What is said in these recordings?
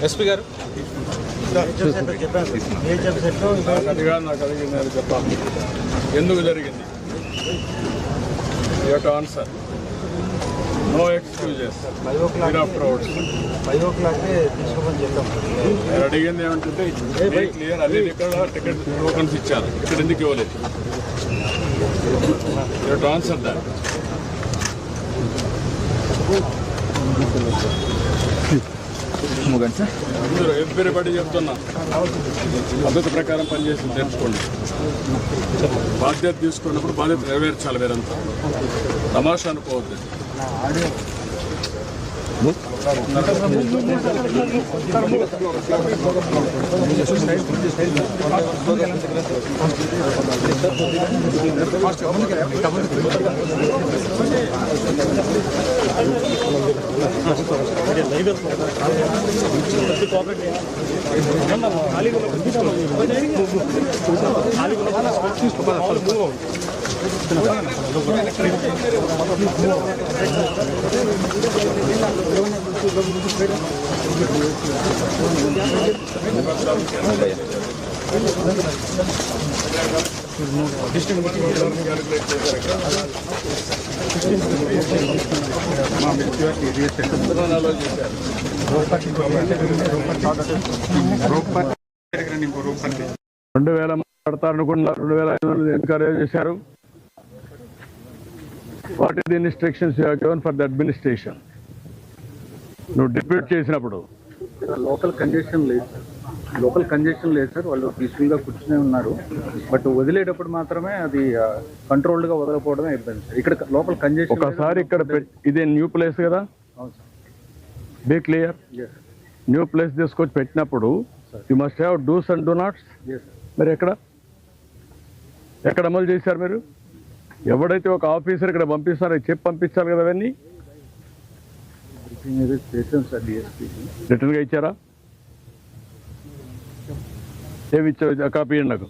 SP గారు నాకు అడిగింది అని చెప్పాలి. ఎందుకు జరిగింది? You to answer. No excuses. 5 o'clock తీసుకోమని చెప్పాం. నేను అడిగింది ఏమంటే క్లియర్ అన్ని ఇక్కడ టికెట్ టోకన్స్ ఇచ్చారు, ఇక్కడ ఎందుకు ఇవ్వలేదు? You to answer that. అందరూ ఎవ్రీబడి చెప్తున్నా, పద్ధతి ప్రకారం పనిచేసి తెలుసుకోండి. బాధ్యత తీసుకున్నప్పుడు బాధ్యత నెరవేర్చాలి. వేరంతా తమాషా అనుకోవద్దు. పడతారనుకున్నారు. 2,500 ఎన్కరేజ్ చేశారు. What is the instructions you have given for the administration? నువ్వు డిప్యూట్ చేసినప్పుడు లోకల్ కంజెషన్ లేదు సార్. వాళ్ళు పీస్ఫుల్గా కూర్చునే ఉన్నారు. బట్ వదిలేటప్పుడు మాత్రమే అది కంట్రోల్డ్గా వదలకపోవడమే ఇబ్బంది సార్. ఇక్కడ లోకల్ కంజెషన్ ఒకసారి ఇక్కడ ఇదే న్యూ ప్లేస్ కదా, బీ క్లియర్. న్యూ ప్లేస్ తీసుకొచ్చి పెట్టినప్పుడు you must have dos and do nots. మరి ఎక్కడ అమలు చేశారు మీరు? ఎవడైతే ఒక ఆఫీసర్ ఇక్కడ పంపిస్తారో చెప్పి పంపించాలి కదా. అవన్నీ రిటర్న్గా ఇచ్చారా? ఏమి ఇచ్చారు? కాపీ ఇవ్వండి నాకు.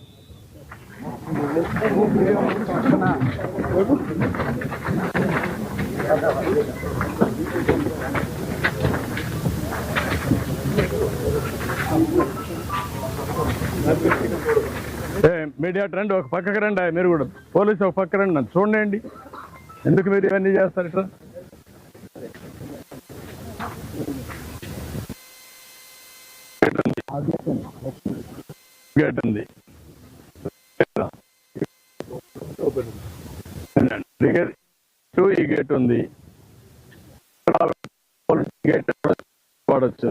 మీడియా రండి, ఒక పక్కకి రండి. మీరు కూడా పోలీసు ఒక పక్క రండి, నన్ను చూడండి. ఎందుకు మీరు ఇవన్నీ చేస్తారు ఇట్లా? గేట్ ఉంది, ఈ గేట్ ఉంది, గేట్ వాడచ్చు.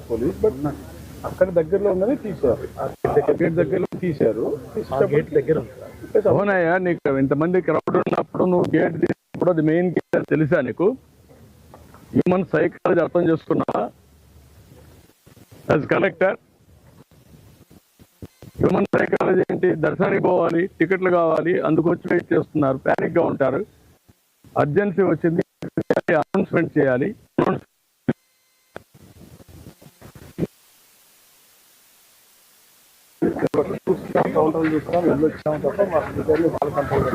పోలీస్ బట్ అక్కడ దగ్గరలో ఉన్నది తీశారు. గేట్ దగ్గరలో తీశారు. గేట్ దగ్గర అవునాయా? నీకు ఇంతమంది క్రౌడ్ ఉన్నప్పుడు నువ్వు గేట్ తీసినప్పుడు అది మెయిన్ గేట్ అని తెలుసా నీకు? హ్యూమన్ సైకాలజీ అర్థం చేసుకున్నావా? యాజ్ కలెక్టర్ హ్యూమన్ సైకాలజీ ఏంటి? దర్శనానికి పోవాలి, టికెట్లు కావాలి, అందుకొచ్చి వెయిట్ చేస్తున్నారు, ప్యానిక్ గా ఉంటారు. అర్జెన్సీ వచ్చింది, అనౌన్స్మెంట్ చేయాలి. చూస్తున్నాం, వెళ్ళొచ్చాము తప్ప మా వాళ్ళు కంట్రోల్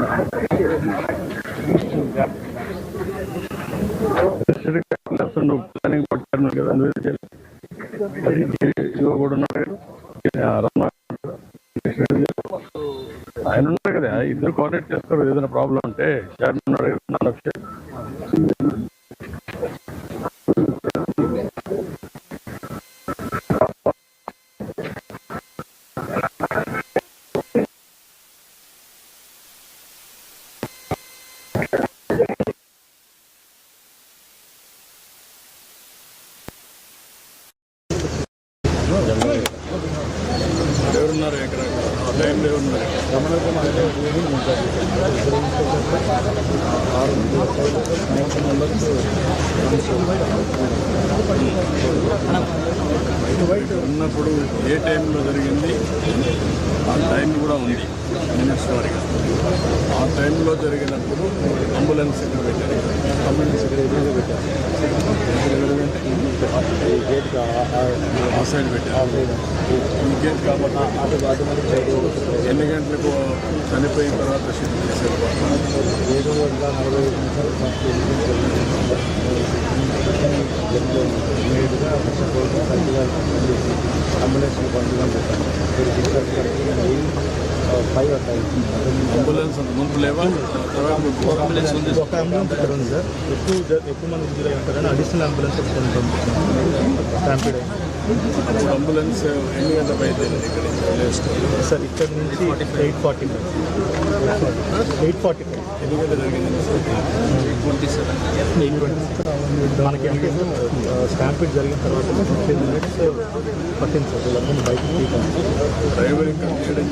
ఆయన ఉన్నారు కదా, ఇద్దరు కోఆర్డినేట్ చేస్తారు. ఏదైనా ప్రాబ్లం ఉంటే చైర్మన్ ఉన్నాడు. ఎవరున్నారు ఇక్కడ? లైన్లో ఉన్నారు. ఉన్నప్పుడు ఏ టైంలో జరిగింది ఆ టైం కూడా ఉంది మినిట్స్ వారిగా. ఆ టైంలో జరిగినప్పుడు అంబులెన్స్ ఇక్కడ పెట్టారు. అంబులెన్స్ ఇక్కడ పెట్టారు. ఈ గేట్ ఆ సైడ్ పెట్టారు ఈ గేట్ కాబట్టి అటు మరి సైడ్ ఎన్ని గంటలకు చనిపోయిన తర్వాత షిఫ్ట్ చేశారు 7:45 ఇమీడియట్గా అంబులెన్స్ పండుగ పెట్టాను 5 or 5 అంబులెన్స్ ముందు లేవా తర్వాత అంబులెన్స్ ఉంది ఒక అంబులెన్స్ ఇక్కడ ఉంది సార్ ఎక్కువ మంది ఇంజరీ ఉంటారని అడిషనల్ అంబులెన్స్ కొన్ని పంపించాను స్టాంపీడ్ అప్పుడు అంబులెన్స్ ఎన్ని గంటల బయలుదేరింది ఇక్కడ నుంచి వదిలేసుకోవాలి సార్ ఇక్కడ నుంచి 8:45 ఎన్ని గంటలు జరిగింది 8:20 మనకి అంటే స్టాంపీడ్ జరిగిన తర్వాత 15 minutes పట్టింది సార్ వీళ్ళందరినీ బయటకు తీయడం డ్రైవర్ ఇంకా చేయడం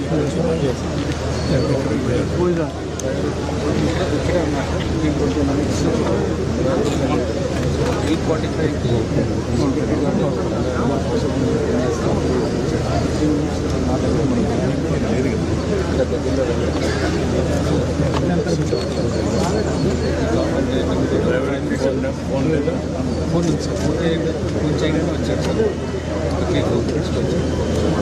డ్రైవర్ ఫోన్ లేదా ఫోన్ నుంచి వచ్చారు సార్